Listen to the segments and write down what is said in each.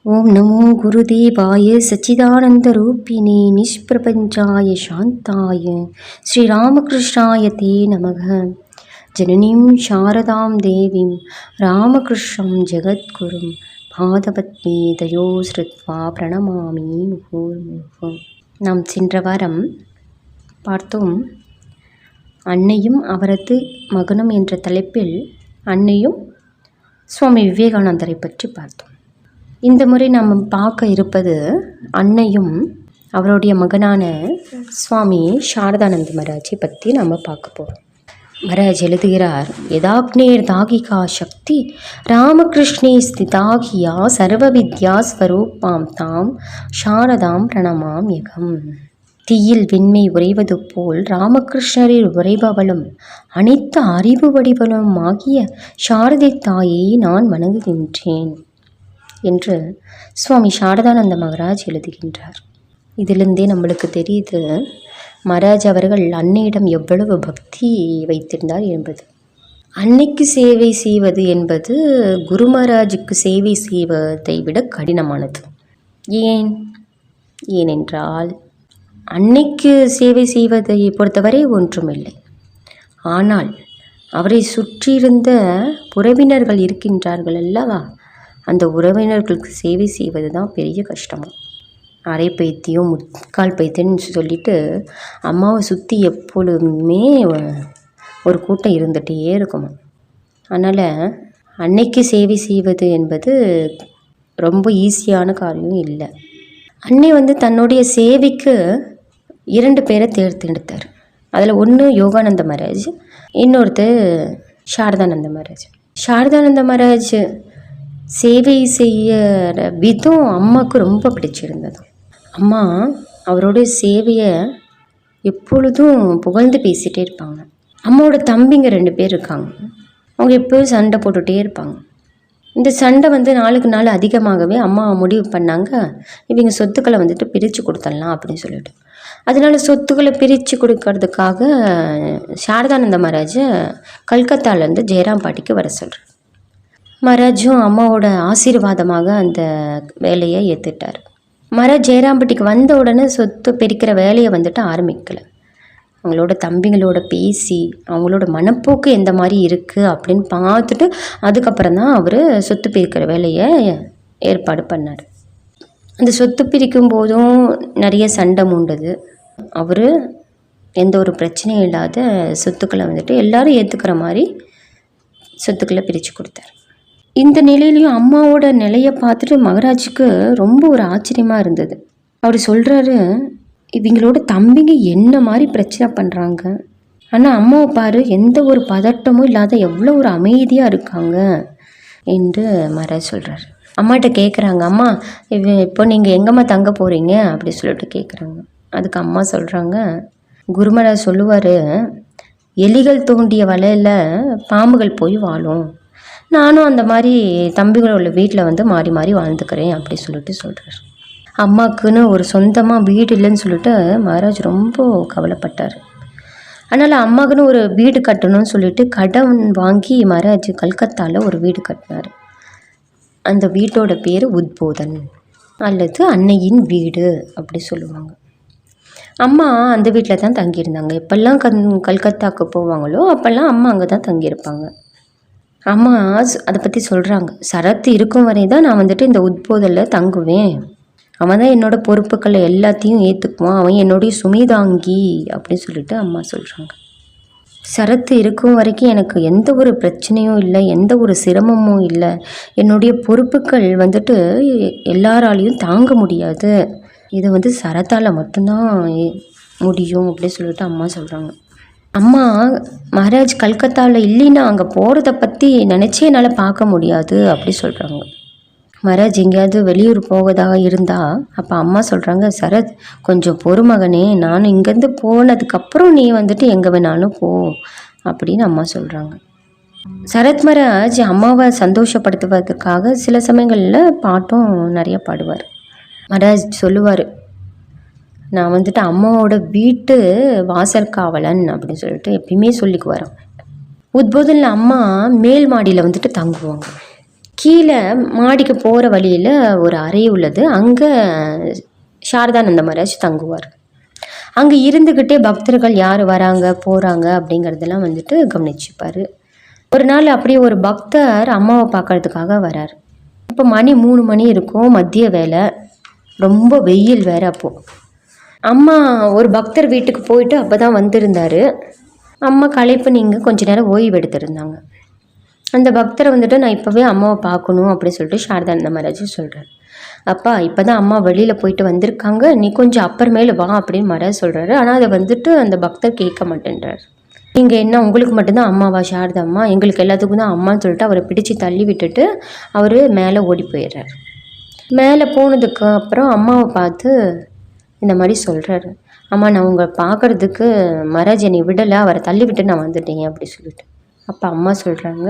ஓம் நமோ குருதேவாய சச்சிதானந்தரூபிணே நிஷ்பிரபஞ்சாய சாந்தாய ஸ்ரீராமகிருஷ்ணாய தே நமக. ஜனனீம் சாரதாம் தேவீம் ராமகிருஷ்ணம் ஜெகத்குரும் பாதபத்மே தயோ ஸ்ருத்வா பிரணமாமி முகூர்முகு. நாம் சென்ற வாரம் பார்த்தோம், அன்னையும் அவரது மகனும் என்ற தலைப்பில் அன்னையும் சுவாமி விவேகானந்தரை பற்றி பார்த்தோம். இந்த முறை நாம் பார்க்க இருப்பது அன்னையும் அவருடைய மகனான சுவாமி சாரதானந்த மகாராஜை பற்றி நாம் பார்க்க போகிறோம். மகாராஜ் எழுதுகிறார், யதாக்னேர் தாகிகா சக்தி ராமகிருஷ்ணே ஸ்திதாகியா சர்வ வித்யா ஸ்வரூபாம் தாம் சாரதாம் பிரணமாம் யகம். தீயில் வெண்மை உறைவது போல் ராமகிருஷ்ணரில் உறைபவளும் அனைத்து அறிவு வடிவலும் ஆகிய சாரதை தாயை நான் வணங்குகின்றேன் என்று சுவாமி சாரதானந்த மகாராஜ் எழுதுகின்றார். இதிலிருந்தே நம்மளுக்கு தெரியுது மகாராஜ் அவர்கள் அன்னையிடம் எவ்வளவு பக்தி வைத்திருந்தார் என்பது. அன்னைக்கு சேவை செய்வது என்பது குரு மகாராஜுக்கு சேவை செய்வதை விட கடினமானது. ஏனென்றால் அன்னைக்கு சேவை செய்வதை பொறுத்தவரை ஒன்றுமில்லை. ஆனால் அவரை சுற்றியிருந்த உறவினர்கள் இருக்கின்றார்கள் அல்லவா, அந்த உறவினர்களுக்கு சேவை செய்வது தான் பெரிய கஷ்டமாக. அரை பைத்தியம் முக்கால் பைத்தியம்னு சொல்லிட்டு அம்மாவை சுற்றி எப்பொழுதுமே ஒரு கூட்டம் இருந்துகிட்டே இருக்குமா. அதனால் அன்னைக்கு சேவை செய்வது என்பது ரொம்ப ஈஸியான காரியம் இல்லை. அன்னை தன்னுடைய சேவைக்கு 2 பேரை தேர்ந்தெடுத்தார். அதில் ஒன்று யோகானந்த மகாராஜ், இன்னொருத்தர் சாரதானந்த மகாராஜ். சாரதானந்த மகாராஜ் சேவை செய்கிற விதம் அம்மாவுக்கு ரொம்ப பிடிச்சிருந்தது. அம்மா அவருடைய சேவையை எப்பொழுதும் புகழ்ந்து பேசிகிட்டே இருப்பாங்க. அம்மாவோட தம்பிங்க 2 பேர் இருக்காங்க. அவங்க எப்போயும் சண்டை போட்டுகிட்டே இருப்பாங்க. இந்த சண்டை நாளுக்கு நாள் அதிகமாகவே அம்மா முடிவு பண்ணாங்க, இவங்க சொத்துக்களை பிரித்து கொடுத்துடலாம் அப்படின்னு சொல்லிட்டு. அதனால சொத்துக்களை பிரித்து கொடுக்கறதுக்காக சாரதானந்த மகாராஜை கல்கத்தாலேருந்து ஜெயராம்பாட்டிக்கு வர சொல்கிறார். மகாராஜும் அம்மாவோட ஆசீர்வாதமாக அந்த வேலையை ஏற்றுட்டார். மகாராஜ் ஜெயராம்பட்டிக்கு வந்த உடனே சொத்து பிரிக்கிற வேலையை ஆரம்பிக்கலை. அவங்களோட தம்பிங்களோட பேசி அவங்களோட மனப்போக்கு எந்த மாதிரி இருக்குது அப்படின்னு பார்த்துட்டு அதுக்கப்புறம் தான் அவர் சொத்து பிரிக்கிற வேலையை ஏற்பாடு பண்ணார். அந்த சொத்து பிரிக்கும் போதும் நிறைய சண்டை மூண்டது. அவர் எந்த ஒரு பிரச்சனையும் இல்லாத சொத்துக்களை எல்லாரும் ஏற்றுக்கிற மாதிரி சொத்துக்களை பிரித்து கொடுத்தார். இந்த நிலையிலையும் அம்மாவோட நிலையை பார்த்துட்டு மகாராஜுக்கு ரொம்ப ஒரு ஆச்சரியமாக இருந்தது. அவர் சொல்கிறாரு, இவங்களோட தம்பிங்க என்ன மாதிரி பிரச்சனை பண்ணுறாங்க, ஆனால் அம்மாவை பாரு எந்த ஒரு பதட்டமும் இல்லாத எவ்வளோ ஒரு அமைதியாக இருக்காங்க என்று மகாராஜ் சொல்கிறார். அம்மாட்ட கேட்குறாங்க, அம்மா இப்போ நீங்கள் எங்கம்மா தங்க போகிறீங்க அப்படி சொல்லிட்டு கேட்குறாங்க. அதுக்கு அம்மா சொல்கிறாங்க, குருமராஜ் சொல்லுவார், எலிகள் தோண்டிய வலையில் பாம்புகள் போய் வாழும், நானும் அந்த மாதிரி தம்பிகளோட வீட்டில் மாறி மாறி வாழ்ந்துக்கிறேன் அப்படி சொல்லிட்டு சொல்கிறார். அம்மாவுக்குன்னு ஒரு சொந்தமாக வீடு இல்லைன்னு சொல்லிட்டு மகாராஜ் ரொம்ப கவலைப்பட்டார். அதனால் அம்மாவுக்குன்னு ஒரு வீடு கட்டணும்னு சொல்லிட்டு கடன் வாங்கி மகாராஜ் கல்கத்தாவில் ஒரு வீடு கட்டினார். அந்த வீட்டோட பேர் உத்போதன் அல்லது அன்னையின் வீடு அப்படி சொல்லுவாங்க. அம்மா அந்த வீட்டில் தான் தங்கியிருந்தாங்க. எப்பெல்லாம் கல்கத்தாவுக்கு போவாங்களோ அப்போல்லாம் அம்மா அங்கே தான் தங்கியிருப்பாங்க. அம்மா அதை பற்றி சொல்கிறாங்க, சரத்து இருக்கும் வரை தான் நான் இந்த உத்போதலில் தங்குவேன், அவன் தான் என்னோடய பொறுப்புக்களை எல்லாத்தையும் ஏற்றுக்குவான், அவன் என்னுடைய சுமிதாங்கி அப்படின்னு சொல்லிட்டு அம்மா சொல்கிறாங்க. சரத்து இருக்கும் வரைக்கும் எனக்கு எந்த ஒரு பிரச்சனையும் இல்லை, எந்த ஒரு சிரமமும் இல்லை, என்னுடைய பொறுப்புகள் எல்லாராலையும் தாங்க முடியாது, இது சரத்தால் மட்டும்தான் முடியும் அப்படின்னு சொல்லிட்டு அம்மா சொல்கிறாங்க. அம்மா மகாராஜ் கல்கத்தாவில் இல்லைன்னா அங்கே போகிறத பற்றி நினச்சே என்னால் பார்க்க முடியாது அப்படி சொல்கிறாங்க. மகாராஜ் எங்கேயாவது வெளியூர் போவதாக இருந்தால் அப்போ அம்மா சொல்கிறாங்க, சரத் கொஞ்சம் பொறுமகனே, நான் இங்கேருந்து போனதுக்கப்புறம் நீ எங்கே வேணாலும் போ அப்படின்னு அம்மா சொல்கிறாங்க. சரத் மகாராஜ் அம்மாவை சந்தோஷப்படுத்துவதற்காக சில சமயங்களில் பாட்டும் நிறைய பாடுவார். மகாராஜ் சொல்லுவார், நான் அம்மாவோட வீட்டு வாசல் காவலன் அப்படின்னு சொல்லிட்டு எப்பயுமே சொல்லிக்கு வரோம். உத்போதனில் அம்மா மேல் மாடியில் தங்குவாங்க. கீழே மாடிக்கு போகிற வழியில் ஒரு அறை உள்ளது. அங்கே சாரதானந்த மகாராஜ் தங்குவார். அங்கே இருந்துக்கிட்டே பக்தர்கள் யார் வராங்க போகிறாங்க அப்படிங்கிறதெல்லாம் வந்துட்டு கவனிச்சுப்பார். ஒரு நாள் அப்படியே ஒரு பக்தர் அம்மாவை பார்க்கறதுக்காக வரார். இப்போ மணி 3 மணி இருக்கும், மதிய வேலை, ரொம்ப வெயில் வேறு. அப்போது அம்மா ஒரு பக்தர் வீட்டுக்கு போயிட்டு அப்போ தான் வந்திருந்தார். அம்மா களைப்பு நீங்கள் கொஞ்ச நேரம் ஓய்வு எடுத்திருந்தாங்க. அந்த பக்தரை வந்துட்டு நான் இப்போவே அம்மாவை பார்க்கணும் அப்படின்னு சொல்லிட்டு சாரதானந்த மகாராஜ் சொல்கிறார். அப்பா இப்போ தான் அம்மா வெளியில் போயிட்டு வந்திருக்காங்க, நீ கொஞ்சம் அப்புறமேல வா அப்படின்னு மகாராஜ் சொல்கிறாரு. ஆனால் அதை வந்துட்டு அந்த பக்தர் கேட்க மாட்டேன்றார். நீங்கள் என்ன உங்களுக்கு மட்டும்தான் அம்மாவா சாரதா அம்மா, எங்களுக்கு எல்லாத்துக்கும் தான் அம்மான்னு சொல்லிட்டு அவரை பிடிச்சி தள்ளி விட்டுட்டு அவர் மேலே ஓடி போயிடுறார். மேலே போனதுக்கு அப்புறம் அம்மாவை பார்த்து இந்த மாதிரி சொல்கிறாரு, அம்மா நான் உங்களை பார்க்குறதுக்கு மகாராஜ் என்னை விடலை, அவரை தள்ளி விட்டு நான் வந்துட்டேன் அப்படி சொல்லிட்டு. அப்போ அம்மா சொல்கிறாங்க,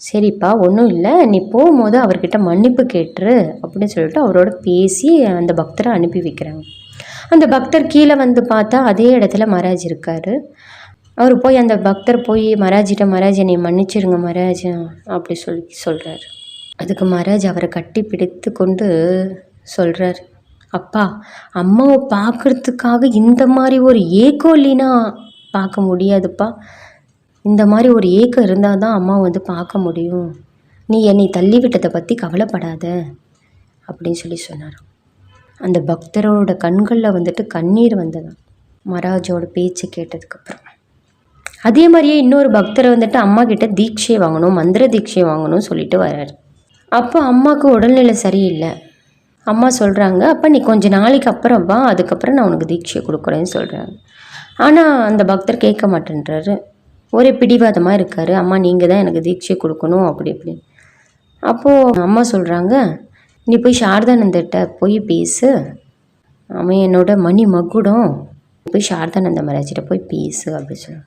சரிப்பா ஒன்றும் இல்லை, நீ போகும்போது அவர்கிட்ட மன்னிப்பு கேட்டுரு அப்படின்னு சொல்லிட்டு அவரோட பேசி அந்த பக்தரை அனுப்பி வைக்கிறாங்க. அந்த பக்தர் கீழே வந்து பார்த்தா அதே இடத்துல மகாராஜ் இருக்கார். அவர் போய் அந்த பக்தர் போய் மகாராஜிட்ட, மகாராஜ் என்னை மன்னிச்சிருங்க மகாராஜ் அப்படி சொல்கிறார். அதுக்கு மகாராஜ் அவரை கட்டி பிடித்து கொண்டு சொல்கிறார், அப்பா அம்மாவை பார்க்குறதுக்காக இந்த மாதிரி ஒரு ஏக்கம் இல்லைன்னா பார்க்க முடியாதுப்பா, இந்த மாதிரி ஒரு ஏக்கம் இருந்தால் தான் அம்மா வந்து பார்க்க முடியும், நீ என்னை தள்ளி விட்டதை பற்றி கவலைப்படாத அப்படின்னு சொல்லி சொன்னார். அந்த பக்தரோட கண்களில் வந்துட்டு கண்ணீர் வந்ததான் மகாராஜோட பேச்சு கேட்டதுக்கப்புறம். அதே மாதிரியே இன்னொரு பக்தரை வந்துட்டு அம்மா கிட்ட தீட்சை வாங்கணும், மந்திர தீட்சை வாங்கணும்னு சொல்லிட்டு வர்றாரு. அப்போ அம்மாவுக்கு உடல்நிலை சரியில்லை. அம்மா சொல்கிறாங்க, அப்போ நீ கொஞ்சம் நாளைக்கு அப்புறம் வா, அதுக்கப்புறம் நான் உனக்கு தீட்சை கொடுக்குறேன்னு சொல்கிறாங்க. ஆனால் அந்த பக்தர் கேட்க மாட்டேன்றாரு, ஒரே பிடிவாதமாக இருக்கார். அம்மா நீங்கள் தான் எனக்கு தீட்சை கொடுக்கணும் அப்படி இப்படின்னு. அப்போது அம்மா சொல்கிறாங்க, நீ போய் சாரதானந்திட்ட போய் பேசு, அவன் என்னோட மணி மகுடம், போய் சாரதானந்த மகாராஜிட்ட போய் பேசு அப்படி சொல்லுவாங்க.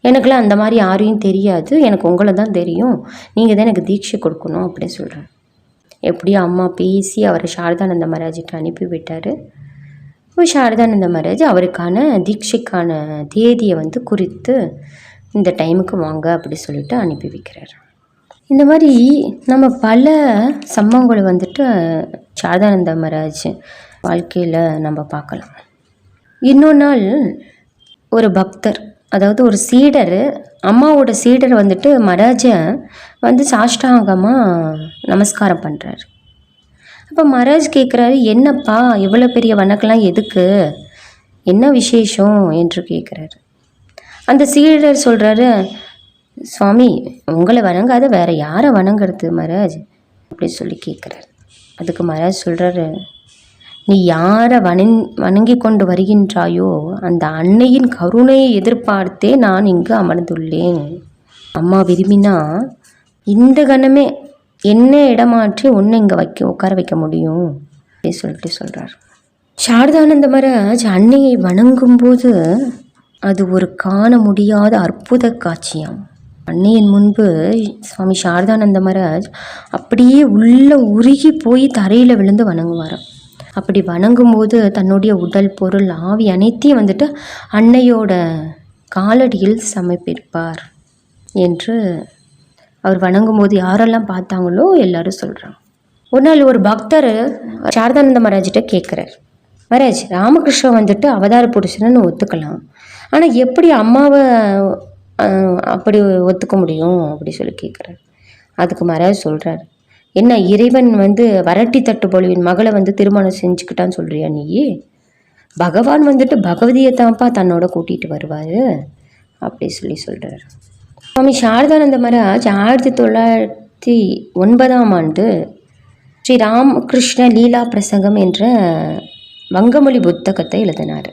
எனக்குலாம் அந்த மாதிரி யாரையும் தெரியாது, எனக்கு உங்களை தான் தெரியும், நீங்கள் தான் எனக்கு தீட்சை கொடுக்கணும் அப்படின்னு சொல்கிறேன். எப்படியோ அம்மா பேசி அவரை சாரதானந்த மகாராஜிட்ட அனுப்பி விட்டார். சாரதானந்த மகாராஜ் அவருக்கான தீட்சைக்கான தேதியை வந்து குறித்து இந்த டைமுக்கு வாங்க அப்படி சொல்லிட்டு அனுப்பி வைக்கிறார். இந்த மாதிரி நம்ம பல சம்பவங்களை வந்துட்டு சாரதானந்த மகாராஜ் வாழ்க்கையில் நம்ம பார்க்கலாம். இன்னொரு நாள் ஒரு பக்தர், அதாவது ஒரு சீடர், அம்மாவோட சீடர் வந்துட்டு மகாராஜை வந்து சாஷ்டாங்கமாக நமஸ்காரம் பண்ணுறாரு. அப்போ மகாராஜ் கேட்குறாரு, என்னப்பா இவ்வளோ பெரிய வணக்கம்லாம் எதுக்கு, என்ன விசேஷம் என்று கேட்குறாரு. அந்த சீடர் சொல்கிறாரு, சுவாமி உங்களை வணங்காத வேறு யாரை வணங்குறது மகாராஜ் அப்படி சொல்லி கேட்குறாரு. அதுக்கு மகாராஜ் சொல்கிறாரு, நீ யாரை வணங்கி கொண்டு வருகின்றாயோ அந்த அன்னையின் கருணையை எதிர்பார்த்தே நான் இங்கு அமர்ந்துள்ளேன். அம்மா விரும்பினா இந்த கணமே என்ன இடமாற்றி உன்னை இங்கே உட்கார வைக்க முடியும் அப்படின்னு சொல்லிட்டு சொல்கிறார். சாரதானந்த மகாராஜ் அன்னையை வணங்கும்போது அது ஒரு காண முடியாத அற்புத காட்சியாம். அன்னையின் முன்பு சுவாமி சாரதானந்த மகாராஜ் அப்படியே உள்ள உருகி போய் தரையில் விழுந்து வணங்குவாராம். அப்படி வணங்கும்போது தன்னுடைய உடல் பொருள் ஆவி அனைத்தையும் வந்துட்டு அன்னையோட காலடியில் சமர்ப்பிப்பார் என்று அவர் வணங்கும்போது யாரெல்லாம் பார்த்தாங்களோ எல்லாரும் சொல்கிறாங்க. ஒரு நாள் ஒரு பக்தர் சாரதானந்த மகாராஜிட்ட கேட்குறார், மகாராஜ் ராமகிருஷ்ணன் வந்துட்டு அவதார புருஷன்னு ஒத்துக்கலாம், ஆனால் எப்படி அம்மாவை அப்படி ஒத்துக்க முடியும் அப்படி சொல்லி கேட்குறாரு. அதுக்கு மகாராஜ் சொல்கிறார், என்ன இறைவன் வந்து வரட்டி தட்டு பொழிவின் மகளை வந்து திருமணம் செஞ்சுக்கிட்டான்னு சொல்கிறியா நீ, பகவான் வந்துட்டு பகவதியை தான்ப்பா தன்னோட கூட்டிகிட்டு வருவார் அப்படி சொல்லி சொல்கிறார். சுவாமி சாரதானந்த மகாராஜ் 1909 ஸ்ரீ ராமகிருஷ்ண லீலா பிரசங்கம் என்ற வங்கமொழி புத்தகத்தை எழுதினார்.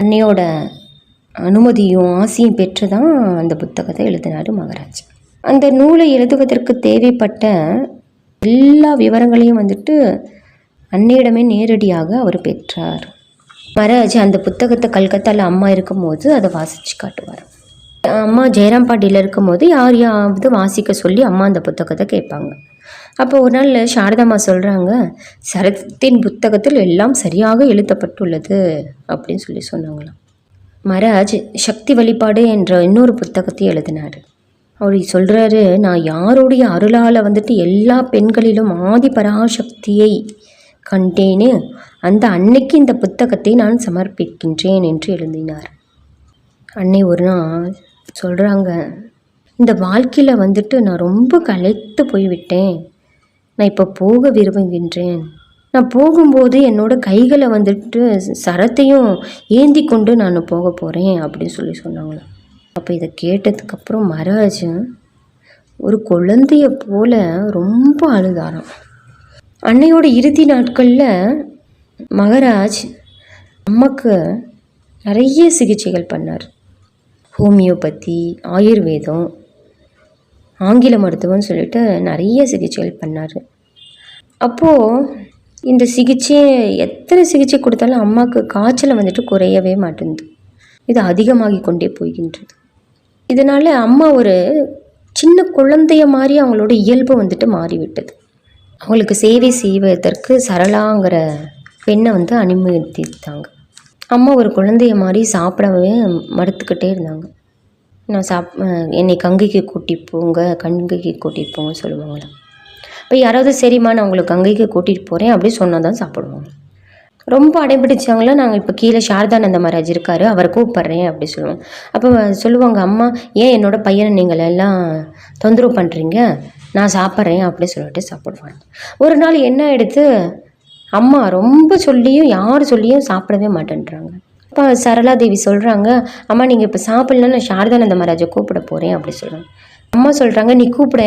அன்னையோட அனுமதியும் ஆசையும் பெற்று தான் அந்த புத்தகத்தை எழுதினார் மகாராஜ். அந்த நூலை எழுதுவதற்கு தேவைப்பட்ட எல்லா விவரங்களையும் வந்துட்டு அன்னையிடமே நேரடியாக அவர் பெற்றார். மகாராஜ் அந்த புத்தகத்தை கல்கத்தாவில் அம்மா இருக்கும்போது அதை வாசித்து காட்டுவார். அம்மா ஜெயராம்பாட்டியில் இருக்கும்போது யாரையாவது வாசிக்க சொல்லி அம்மா அந்த புத்தகத்தை கேட்பாங்க. அப்போ ஒரு நாள் சாரதாம்மா சொல்கிறாங்க, சரத்தின் புத்தகத்தில் எல்லாம் சரியாக எழுதப்பட்டுள்ளது அப்படின்னு சொன்னாங்களாம். மகாராஜ் சக்தி வழிபாடு என்ற இன்னொரு புத்தகத்தை எழுதினார். அவர் சொல்கிறாரு, நான் யாருடைய அருளால் வந்துட்டு எல்லா பெண்களிலும் ஆதி பராசக்தியை கண்டேன்னு அந்த அன்னைக்கு இந்த புத்தகத்தை நான் சமர்ப்பிக்கின்றேன் என்று எழுதினார். அன்னை ஒரு நாள் சொல்கிறாங்க, இந்த வாழ்க்கையில் வந்துட்டு நான் ரொம்ப களைத்து போய்விட்டேன், நான் இப்போ போக விரும்புகின்றேன், நான் போகும்போது என்னோட கைகளை வந்துட்டு சரத்தையும் ஏந்தி கொண்டு நான் போக போகிறேன் அப்படின்னு சொன்னாங்களாம். அப்போ இதை கேட்டதுக்கப்புறம் மகாராஜ் ஒரு குழந்தைய போல ரொம்ப அழுதாராம். அன்னையோட இறுதி நாட்களில் மகாராஜ் அம்மாக்கு நிறைய சிகிச்சைகள் பண்ணார். ஹோமியோபதி, ஆயுர்வேதம், ஆங்கில மருத்துவம்னு சொல்லிட்டு நிறைய சிகிச்சைகள் பண்ணார். அப்போது இந்த சிகிச்சை எத்தனை சிகிச்சை கொடுத்தாலும் அம்மாவுக்கு காய்ச்சல் வந்துட்டு குறையவே மாட்டேங்குது. இது அதிகமாகி கொண்டே போகின்றது. இதனால் அம்மா ஒரு சின்ன குழந்தைய மாதிரி அவங்களோட இயல்பு வந்துட்டு மாறிவிட்டது. அவங்களுக்கு சேவை செய்வதற்கு சரளாங்கிற பெண்ணை வந்து அனுமதித்தாங்க. அம்மா ஒரு குழந்தைய மாதிரி சாப்பிடவே மறுத்துக்கிட்டே இருந்தாங்க. நான் என்னை கங்கைக்கு கூட்டிகிட்டு போங்க, கங்கைக்கு கூட்டிகிட்டு போங்க சொல்லுவாங்களே. இப்போ யாராவது சரிம்மா நான் உங்களுக்கு கங்கைக்கு கூட்டிகிட்டு போகிறேன் அப்படி சொன்னால் தான் சாப்பிடுவாங்க. ரொம்ப அடைபிடிச்சாங்களா, நாங்கள் இப்போ கீழே சாரதானந்த மகாராஜ் இருக்கார், அவரை கூப்பிட்றேன் அப்படி சொல்லுவாங்க. அப்போ சொல்லுவாங்க, அம்மா ஏன் என்னோடய பையனை நீங்கள் எல்லாம் தொந்தரவு பண்ணுறீங்க, நான் சாப்பிட்றேன் அப்படி சொல்லிட்டு சாப்பிடுவாங்க. ஒரு நாள் என்ன ஆகிடுது, அம்மா ரொம்ப சொல்லியும் யார் சொல்லியும் சாப்பிடவே மாட்டேன்றாங்க. அப்போ சரளாதேவி சொல்கிறாங்க, அம்மா நீங்கள் இப்போ சாப்பிட்லன்னா நான் சாரதானந்த மகாராஜை கூப்பிட போகிறேன் அப்படி சொல்கிறாங்க. அம்மா சொல்கிறாங்க, நீ கூப்பிட,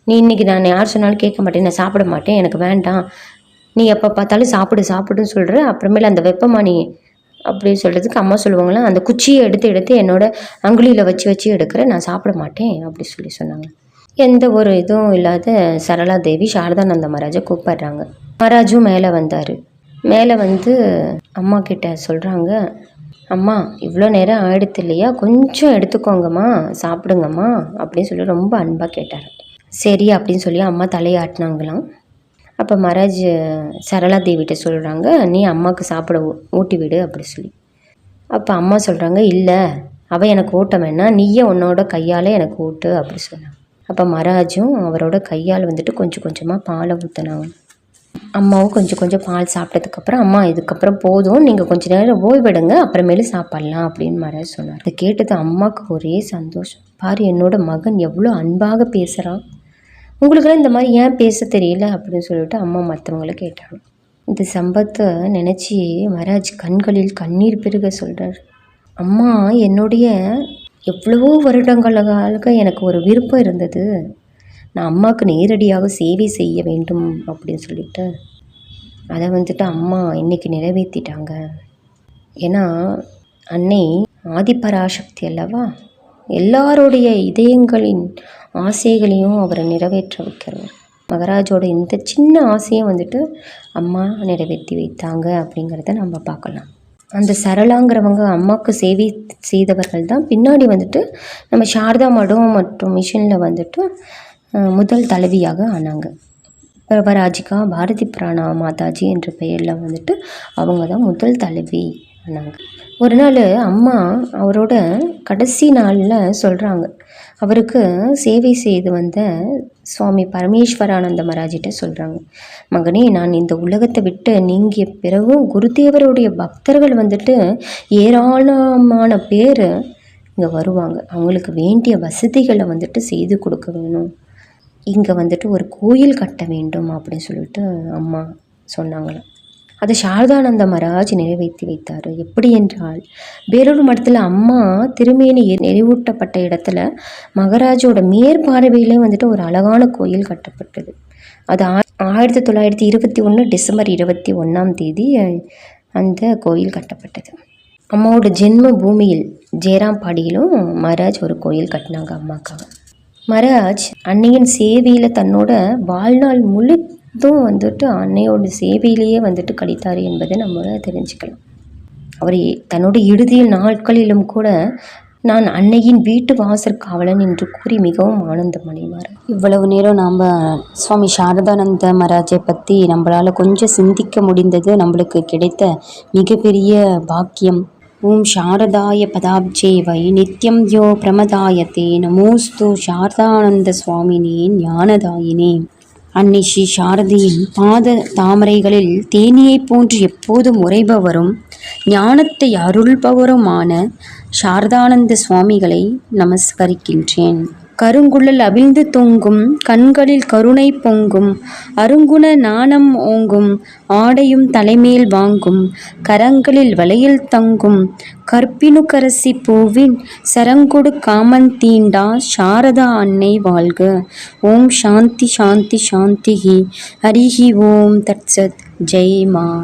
நீ இன்றைக்கி நான் யார் சொன்னாலும் கேட்க மாட்டேன், நான் சாப்பிட மாட்டேன், எனக்கு வேண்டாம், நீ எப்போ பார்த்தாலும் சாப்பிடுன்னு சொல்கிற, அப்புறமேல அந்த வெப்பமானி அப்படின்னு சொல்கிறதுக்கு அம்மா சொல்லுவாங்களா, அந்த குச்சியை எடுத்து என்னோட அங்குலியில் வச்சு எடுக்கிறேன், நான் சாப்பிட மாட்டேன் அப்படி சொன்னாங்க. எந்த ஒரு இதுவும் இல்லாத சரளாதேவி சாரதானந்த மகாராஜை கூப்பிட்றாங்க. மகாராஜும் மேலே வந்தார். மேலே வந்து அம்மா கிட்ட சொல்கிறாங்க, அம்மா இவ்வளோ நேரம் ஆயிடுத்து இல்லையா, கொஞ்சம் எடுத்துக்கோங்கம்மா, சாப்பிடுங்கம்மா அப்படின்னு சொல்லி ரொம்ப அன்பாக கேட்டார். சரி அப்படின்னு சொல்லி அம்மா தலையாட்டினாங்களாம். அப்போ மகாராஜ் சரளாதேவிகிட்ட சொல்கிறாங்க, நீ அம்மாவுக்கு சாப்பிட ஊட்டி விடு அப்படி சொல்லி. அப்போ அம்மா சொல்கிறாங்க, இல்லை அவள் எனக்கு ஊட்ட வேணாம், நீயே உன்னோட கையால் எனக்கு ஊட்டு அப்படி சொன்னாங்க. அப்போ மகாராஜும் அவரோட கையால் வந்துட்டு கொஞ்சம் கொஞ்சமாக பாலை ஊற்றினாங்க. அம்மாவும் கொஞ்சம் பால் சாப்பிட்டதுக்கப்புறம், அம்மா இதுக்கப்புறம் போதும், நீங்கள் கொஞ்சம் நேரம் ஓய்வெடுங்க, அப்புறமேலு சாப்பிட்லாம் அப்படின்னு மகாராஜ் சொன்னார். அதை கேட்டது அம்மாவுக்கு ஒரே சந்தோஷம். பாரு, என்னோட மகன் எவ்வளோ அன்பாக பேசுகிறான், உங்களுக்கெல்லாம் இந்த மாதிரி ஏன் பேச தெரியல அப்படின்னு சொல்லிட்டு அம்மா மற்றவங்கள கேட்டாங்க. இந்த சம்பத்தை நினச்சி மகாராஜ் கண்களில் கண்ணீர் பெருக சொல்கிறார். அம்மா என்னுடைய எவ்வளவோ வருடங்களாக எனக்கு ஒரு விருப்பம் இருந்தது, நான் அம்மாவுக்கு நேரடியாக சேவை செய்ய வேண்டும் அப்படின்னு சொல்லிட்டு அதை வந்துட்டு அம்மா இன்றைக்கி நிறைவேற்றிட்டாங்க. ஏன்னா அன்னை ஆதிபராசக்தி அல்லவா, எல்லாருடைய இதயங்களின் ஆசைகளையும் அவரை நிறைவேற்ற வைக்கிறவர். மகாராஜோட இந்த சின்ன ஆசையை வந்துட்டு அம்மா நிறைவேற்றி வைத்தாங்க அப்படிங்கிறத நம்ம பார்க்கலாம். அந்த சரளாங்கிறவங்க அம்மாவுக்கு சேவை செய்தவர்கள் தான் பின்னாடி வந்துட்டு நம்ம சாரதா மடம் மற்றும் மிஷனில் வந்துட்டு முதல் தலைவியாக ஆனாங்க. பிரபராஜிகா பாரதி பிராணா மாதாஜி என்ற பெயரில் வந்துட்டு அவங்க தான் முதல் தலைவி ஆனாங்க. ஒரு நாள் அம்மா அவரோட கடைசி நாளில் சொல்கிறாங்க, அவருக்கு சேவை செய்து வந்த சுவாமி பரமேஸ்வரானந்த மகாராஜிட்ட சொல்கிறாங்க, மகனே நான் இந்த உலகத்தை விட்டு நீங்கிய பிறகும் குருதேவருடைய பக்தர்கள் வந்துட்டு ஏராளமான பேர் இங்கே வருவாங்க, அவங்களுக்கு வேண்டிய வசதிகளை வந்துட்டு செய்து கொடுக்க வேணும், இங்கே வந்துட்டு ஒரு கோயில் கட்ட வேண்டும் அப்படின்னு சொல்லிட்டு அம்மா சொன்னாங்களாம். அதை சாரதானந்த மகாராஜ் நிறைவேற்றி வைத்தார். எப்படி என்றால், வேறொரு மடத்தில் அம்மா திருமேனி நிறைவூட்டப்பட்ட இடத்துல மகாராஜோட மேற்பார்வையிலே வந்துட்டு ஒரு அழகான கோயில் கட்டப்பட்டது. அது 1921 டிசம்பர் 21 அந்த கோயில் கட்டப்பட்டது. அம்மாவோட ஜென்ம பூமியில் ஜெயராம்பாடியிலும் மகாராஜ் ஒரு கோயில் கட்டினாங்க அம்மாக்காக. மகாராஜ் அன்னையின் சேவையில் தன்னோட வாழ்நாள் முழுதும் வந்துட்டு அன்னையோட சேவையிலேயே வந்துட்டு கழித்தார் என்பதை நம்ம தெரிஞ்சுக்கலாம். அவர் தன்னோட இறுதி நாட்களிலும் கூட நான் அன்னையின் வீட்டு வாசற் காவலன் என்று கூறி மிகவும் ஆனந்தம் அடைவார். இவ்வளவு நேரம் நாம் சுவாமி சாரதானந்த மகாராஜை பற்றி நம்மளால் கொஞ்சம் சிந்திக்க முடிந்தது நம்மளுக்கு கிடைத்த மிகப்பெரிய பாக்கியம். ஓம் சாரதாய பதாப்ஜே வை நித்யம் யோ பிரமதாயத்தே நமோஸ்து சாரதானந்த சுவாமினே ஞானதாயினே. அன்னை ஸ்ரீ சாரதியின் பாத தாமரைகளில் தேனியைப் போன்று எப்போதும் உறைபவரும் ஞானத்தை அருள்பவருமான சாரதானந்த சுவாமிகளை நமஸ்கரிக்கின்றேன். கருங்குழல் அவிழ்ந்து தொங்கும், கண்களில் கருணை பொங்கும், அருங்குண நாணம் ஓங்கும், ஆடையும் தலைமேல் வாங்கும், கரங்களில் வளையல் தங்கும், கற்பினுக்கரசி பூவின் சரங்கொடு காமன் தீண்டா சாரதா அன்னை வாழ்க. ஓம் சாந்தி சாந்தி சாந்திஹி. ஹரிஹி ஓம் தத்சத். ஜெய் மா.